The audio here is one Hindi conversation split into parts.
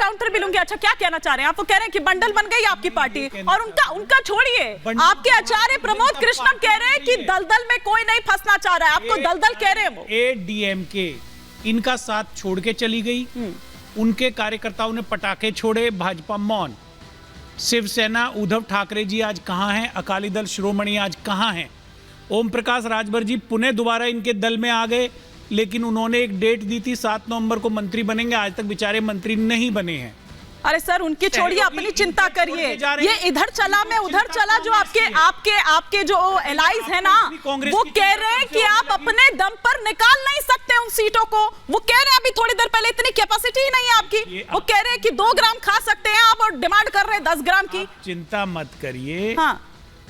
काउंटर भी लूंगी। अच्छा, क्या कहना चाह रहे हैं आप? वो कह रहे हैं कि बंडल बन गई आपकी पार्टी, और उनका छोड़िए, आपके आचार्य प्रमोद कृष्णम कह रहे हैं कि दलदल में कोई नहीं फंसना चाह रहा है, आपको दलदल कह रहे हैं वो। एडीएमके इनका साथ छोड़ के चली गई, उनके कार्यकर्ताओं ने पटाखे छोड़े, भाजपा मौन। शिवसेना उद्धव ठाकरे जी आज कहां हैं? अकाली दल शिरोमणि आज कहां हैं? ओम प्रकाश राजभर जी पुनः दोबारा इनके दल में आ गए, लेकिन उन्होंने एक डेट दी थी 7 नवंबर को मंत्री बनेंगे, आज तक बेचारे मंत्री नहीं बने हैं। अरे सर, उनकी छोड़िए, अपनी चिंता करिए। ये इधर चला मैं उधर चला, जो आपके जो एलाइज है ना, वो कह रहे हैं कि आप अपने दम पर निकाल नहीं सकते उन सीटों को। वो कह रहे हैं अभी थोड़ी देर पहले इतनी कैपेसिटी ही नहीं है आपकी। वो कह रहे हैं कि 2 ग्राम खा सकते हैं आप, और डिमांड कर रहे हैं 10 ग्राम की। चिंता मत करिए। हाँ।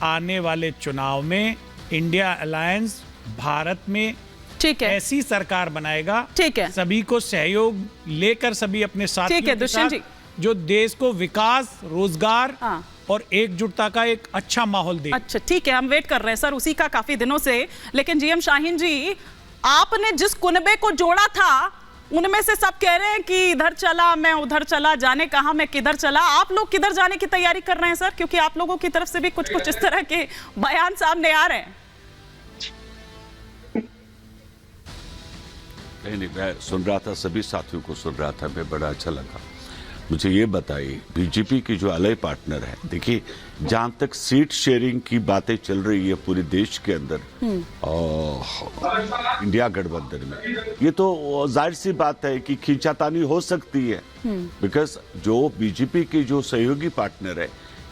आने वाले चुनाव में इंडिया अलायंस भारत में ठीक है ऐसी सरकार बनाएगा, ठीक है, सभी को सहयोग लेकर, सभी अपने साथियों ठीक है के साथ, जो देश को विकास, रोजगार और एकजुटता का एक अच्छा माहौल दे। अच्छा, ठीक है, हम वेट कर रहे हैं सर उसी का काफी दिनों से। लेकिन जीएम शाहीन जी, आपने जिस कुनबे को जोड़ा था, उनमें से सब कह रहे हैं कि इधर चला मैं उधर चला, जाने कहां मैं किधर चला। आप लोग किधर जाने की तैयारी कर रहे हैं सर? क्योंकि आप लोगों की तरफ से भी कुछ इस तरह के बयान सामने आ रहे हैं। नहीं, मैं सुन रहा था, सभी साथियों को सुन रहा था, मैं बड़ा अच्छा लगा। मुझे ये बताइए, बीजेपी की जो अलाय पार्टनर है, देखिए जहां तक सीट शेयरिंग की बातें चल रही है पूरे देश के अंदर इंडिया गठबंधन में, ये तो जाहिर सी बात है कि खींचातानी हो सकती है, बिकॉज जो बीजेपी के जो सहयोगी पार्टनर है,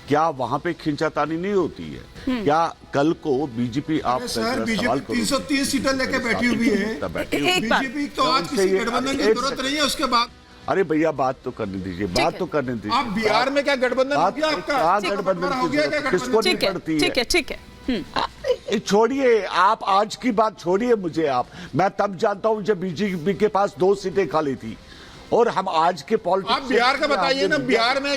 क्या वहां पे खींचातानी नहीं होती है? क्या कल को बीजेपी आप सर, बीजेपी 330 सीटें लेके बैठी हुई है, बीजेपी तो आज किसी गठबंधन की जरूरत नहीं है। उसके बाद अरे भैया बात तो करने दीजिए, बात तो करने दीजिए। आप बिहार में क्या गठबंधन हो गया आपका? गठबंधन हो गया, किसको नहीं पड़ती है? ठीक है, ठीक है, छोड़िए, आप आज की बात छोड़िए मुझे। मैं तब जानता हूं जब बीजेपी के पास 2 सीटें खाली थी, और हम आज के पॉलिटिक्स। आप बिहार का बताइए ना, बिहार में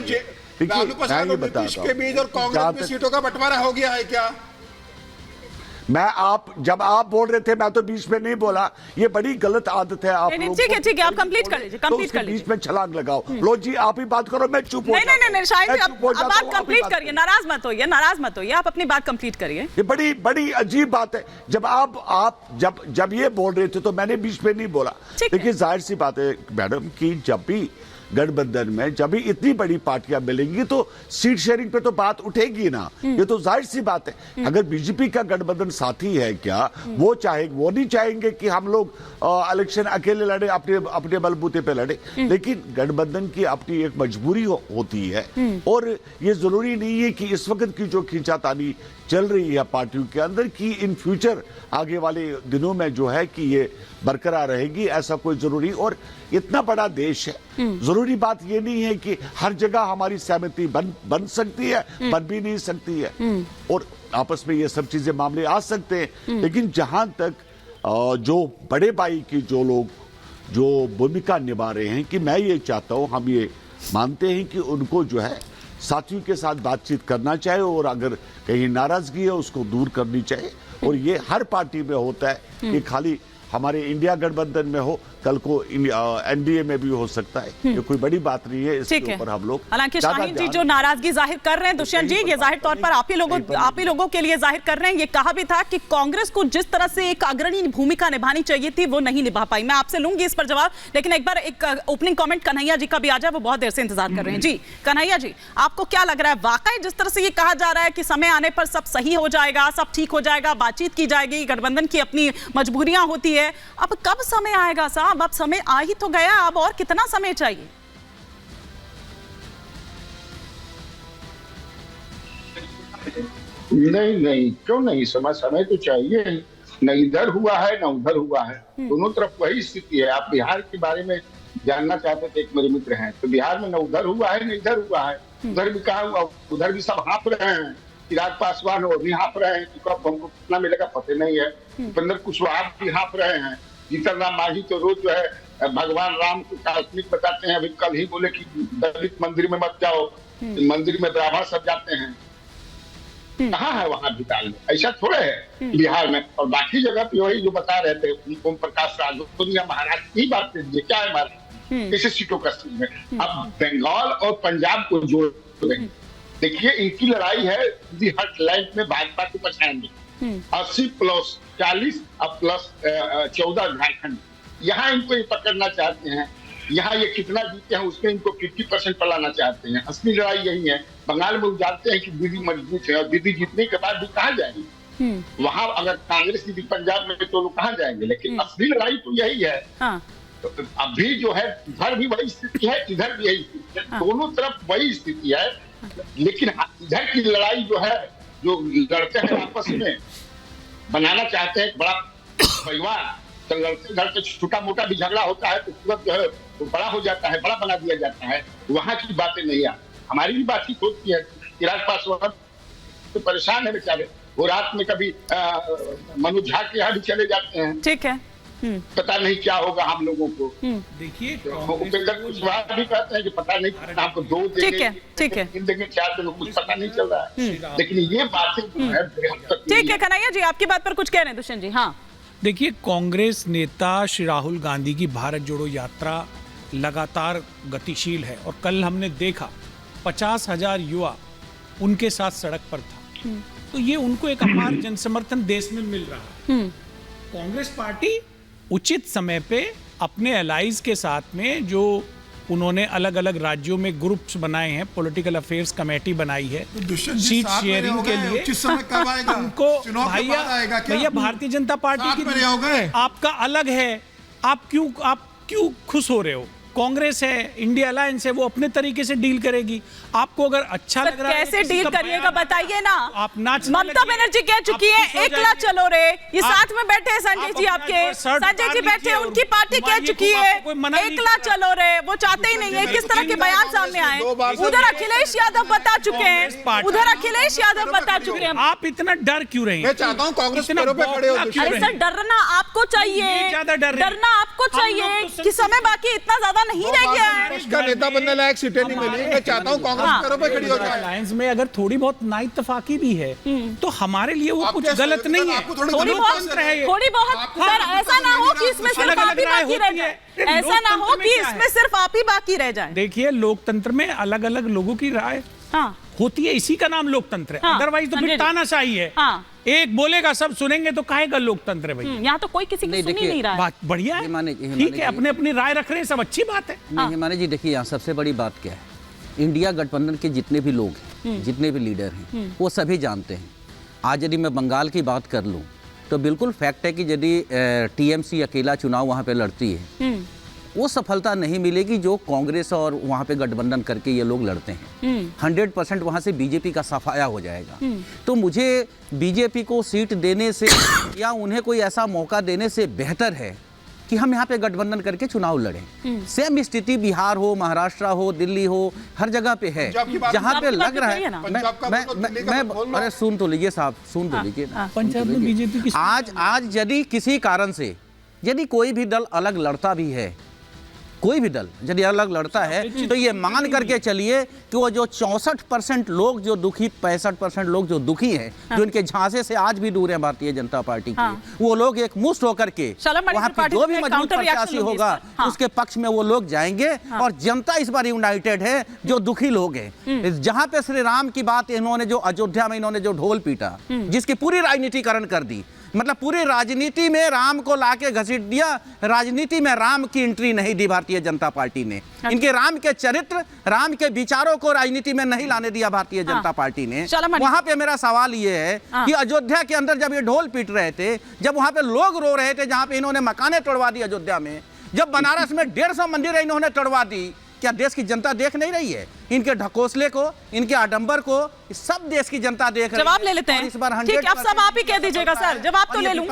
लालू प्रसाद और नीतीश के बीच और कांग्रेस में सीटों का बंटवारा हो गया है क्या? जब आप बोल रहे थे, मैं तो बीच में नहीं बोला। ये बड़ी गलत आदत है आप लोगों की। ठीक है, आप कंप्लीट कर लीजिए, कंप्लीट कर लीजिए। बीच में छलांग लगाओ। लो जी, आप ही बात करो, मैं चुप हो जाता हूं। नहीं, शायद अब आप कंप्लीट करिए, नाराज मत होइए, आप अपनी बात कंप्लीट करिए। ये बड़ी अजीब बात है। जब ये बोल रहे थे तो मैंने बीच में नहीं बोला। देखिए, जाहिर सी बात है मैडम कि जब भी गठबंधन में जब भी इतनी बड़ी पार्टियां मिलेंगी तो सीट शेयरिंग पे तो बात उठेगी ना, ये तो जाहिर सी बात है। अगर बीजेपी का गठबंधन साथी है, क्या वो नहीं चाहेंगे कि हम लोग इलेक्शन अकेले लड़े, अपने बलबूते पे लड़े? लेकिन गठबंधन की अपनी एक मजबूरी होती है, और ये जरूरी नहीं है कि इस वक्त की जो खींचातानी चल रही है पार्टियों के अंदर की इन फ्यूचर आगे वाले दिनों में जो है कि ये बरकरार रहेगी, ऐसा कोई जरूरी। और इतना बड़ा देश है, जरूरी बात ये नहीं है कि हर जगह हमारी सहमति बन सकती है, बन भी नहीं सकती है, और आपस में ये सब चीजें मामले आ सकते हैं। लेकिन जहां तक जो बड़े भाई की जो लोग जो भूमिका निभा रहे हैं, कि मैं ये चाहता हूं, हम ये मानते हैं कि उनको जो है साथियों के साथ बातचीत करना चाहिए, और अगर कहीं नाराजगी है उसको दूर करनी चाहिए। और ये हर पार्टी में होता है, कि खाली हमारे इंडिया गठबंधन में हो, कल को एनडीए में भी हो सकता है। ये कोई बड़ी बात नहीं है, इसके ऊपर हम लोग। हालांकि शाहीन जी जो नाराजगी जाहिर कर रहे हैं दुष्यंत जी, ये जाहिर तौर पर आप ही लोगों के लिए जाहिर कर रहे हैं। ये कहा भी था कि कांग्रेस को जिस तरह से एक अग्रणी भूमिका निभानी चाहिए थी, वो नहीं निभा पाई। मैं आपसे लूंगी इस पर जवाब, लेकिन एक बार एक ओपनिंग कॉमेंट कन्हैया जी का भी आ जाए, वो बहुत देर से इंतजार कर रहे हैं। जी कन्हैया जी, आपको क्या लग रहा है, वाकई जिस तरह से ये कहा जा रहा है कि समय आने पर सब सही हो जाएगा, सब ठीक हो जाएगा, बातचीत की जाएगी, गठबंधन की अपनी मजबूरियां होती है, अब कब समय आएगा साहब? अब समय आ ही तो गया, अब और कितना समय चाहिए? नहीं, क्यों नहीं? समय तो चाहिए। न इधर हुआ है न उधर हुआ है, दोनों तरफ वही स्थिति है। आप बिहार के बारे में जानना चाहते थे, एक मेरे मित्र हैं, तो बिहार में न उधर हुआ है न इधर हुआ है। उधर भी कहा हुआ, उधर भी सब हाँप रहे हैं। चिराग पासवान वो भी हाँप रहे हैं कि कब हमको कितना मिलेगा पता नहीं है। उपेंद्र कुशवाहा भी हाँप रहे हैं। जीतन राम मांझी तो रोज जो है भगवान राम को काल्पनिक बताते हैं। अभी कल ही बोले कि दलित मंदिर में मत जाओ, मंदिर में ब्राह्मण सब जाते हैं। कहाँ है वहां भीतर में? ऐसा थोड़े है बिहार में। और बाकी जगह पे वही जो बता रहे थे ओम प्रकाश राजभर या महाराष्ट्र की बात कीजिए, क्या है महाराष्ट्र? किसी सीटों का सीट में। अब बंगाल और पंजाब को जोड़ रहे हैं। देखिए इनकी लड़ाई है हर्टलैंड में भाजपा को बचाएंगे। 80 प्लस 40 अब प्लस 14 झारखंड, यहाँ इनको ये पकड़ना चाहते हैं। यहाँ ये कितना जीते हैं उसमें इनको 50% पर लाना चाहते हैं। असली लड़ाई यही है। बंगाल में वो जानते हैं कि दीदी मजबूत है और दीदी जीतने के बाद भी कहाँ जाएंगे। वहां अगर कांग्रेस जीती पंजाब में तो लोग कहाँ जाएंगे। लेकिन असली लड़ाई तो यही है। तो अभी जो है इधर भी वही स्थिति है, इधर भी यही स्थिति है। दोनों तरफ वही स्थिति है। लेकिन इधर की लड़ाई जो है, जो लड़ते हैं आपस में, बनाना चाहते हैं बड़ा परिवार, तो लड़ते लड़ते छोटा मोटा भी झगड़ा होता है तो तुरंत जो है वो बड़ा हो जाता है, बड़ा बना दिया जाता है। वहां की बातें नहीं आती। हमारी भी बातचीत होती है। चिराग पासवान तो परेशान है बेचारे, वो रात में कभी मनोज झा के यहाँ भी चले जाते हैं। ठीक है, पता नहीं क्या होगा हम लोगों को। देखिए उपेंद्र कुशवाहा भी कहते हैं कि पता नहीं आपको 2 देंगे, 3 देंगे, 4 देंगे, कुछ पता नहीं चल रहा है। लेकिन ये बातें जो है ठीक है। कन्हैया जी आपकी बात पर कुछ कह रहे हैं दुष्यंत जी? हाँ, देखिए कांग्रेस नेता श्री राहुल गांधी की भारत जोड़ो यात्रा लगातार गतिशील है और कल हमने देखा 50,000 युवा उनके साथ सड़क पर था। तो ये उनको एक अपार जनसमर्थन देश में मिल रहा है। कांग्रेस पार्टी उचित समय पे अपने एलाइज के साथ में जो उन्होंने अलग अलग राज्यों में ग्रुप्स बनाए हैं, पॉलिटिकल अफेयर्स कमेटी बनाई है सीट शेयरिंग के लिए, उनको भैया भारतीय जनता पार्टी की आपका अलग है। आप क्यों खुश हो रहे हो? कांग्रेस है, इंडिया अलायंस है, वो अपने तरीके से डील करेगी। आपको अगर अच्छा लग रहा है कैसे डील करिएगा बताइए ना। आप नाच ममता बनर्जी कह चुकी है एकला चलो रे। ये साथ में बैठे हैं संजय जी, आपके संजय जी बैठे हैं, उनकी पार्टी कह चुकी है एकला चलो रे। वो चाहते ही नहीं है। किस तरह के बयान सामने आए? उधर अखिलेश यादव बता चुके हैं, उधर अखिलेश यादव बता चुके हैं। आप इतना डर क्यों रहे हैं? मैं चाहता हूं कांग्रेस पैरों पे खड़े हो। अरे सर डरना आपको चाहिए, डरना आपको चाहिए कि समय बाकी इतना ज्यादा नहीं रह गया है। उसका नेता बनने लायक सीटें नहीं मिली। मैं चाहता हूं कांग्रेस पैरों पे खड़ी हो जाए। अलायंस में अगर थोड़ी बहुत नाइतफाकी भी है तो हमारे लिए वो कुछ गलत नहीं है। थोड़ी बहुत सर ऐसा ना हो कि इसमें सिर्फ आप ही बाकी रह जाए। ऐसा ना हो कि इसमें सिर्फ आप ही बाकी रह जाए। देखिए लोकतंत्र में अलग अलग लोगों की राय होती है, इसी का नाम लोकतंत्र है। अदरवाइज तो फिर तानाशाही है। एक बोलेगा सब सुनेंगे तो काहेगा लोकतंत्र है भाई। यहाँ तो कोई किसी की सुन ही नहीं रहा है। बात बढ़िया है, ठीक है, अपने अपनी राय रख रहे हैं, सब अच्छी बात है। हिमानी जी देखिए यहाँ सबसे बड़ी बात क्या है, इंडिया गठबंधन के जितने भी लोग हैं, जितने भी लीडर हैं, वो सभी जानते हैं। आज यदि मैं बंगाल की बात कर लूँ तो बिल्कुल फैक्ट है कि यदि टीएमसी अकेला चुनाव वहाँ पे लड़ती है वो सफलता नहीं मिलेगी जो कांग्रेस और वहाँ पे गठबंधन करके ये लोग लड़ते हैं। 100% वहाँ से बीजेपी का सफाया हो जाएगा। तो मुझे बीजेपी को सीट देने से या उन्हें कोई ऐसा मौका देने से बेहतर है कि हम यहाँ पे गठबंधन करके चुनाव लड़ें। सेम स्थिति बिहार हो, महाराष्ट्र हो, दिल्ली हो, हर जगह पे है जहाँ पे लग रहा है। मैं अरे सुन तो लीजिए साहब, सुन तो लीजिए। पंजाब में बीजेपी की आज यदि किसी कारण से यदि कोई भी दल अलग लड़ता भी है, कोई भी दल यदि अलग लड़ता है तो ये मान करके चलिए कि वो जो 64% लोग जो दुखी, 65% लोग जो दुखी हैं, जो इनके झांसे से आज भी दूर है भारतीय जनता पार्टी की, वो लोग एक मुश्त होकर के वहाँ पे जो भी मजबूत प्रत्याशी होगा उसके पक्ष में वो लोग जाएंगे। और जनता इस बार यूनाइटेड है, जो दुखी लोग हैं। जहाँ पे श्री राम की बात इन्होंने जो अयोध्या में इन्होंने जो ढोल पीटा, जिसकी पूरी राजनीतिकरण कर दी, मतलब पूरी राजनीति में राम को लाके घसीट दिया। राजनीति में राम की एंट्री नहीं दी भारतीय जनता पार्टी ने। इनके राम के चरित्र, राम के विचारों को राजनीति में नहीं लाने दिया भारतीय जनता पार्टी ने। वहां पे मेरा सवाल ये है कि अयोध्या के अंदर जब ये ढोल पीट रहे थे, जब वहां पे लोग रो रहे थे, जहां पे इन्होंने मकाने तोड़वा दी अयोध्या में, जब बनारस में 150 मंदिर इन्होंने तोड़वा दी, क्या देश की जनता देख नहीं रही है? इनके ढकोसले को, इनके आडंबर को सब देश की जनता देख रही है। जवाब ले लेते हैं। इस बार ठीक है, अब सब आप ही कह दीजिएगा सर, जवाब तो ले लूं।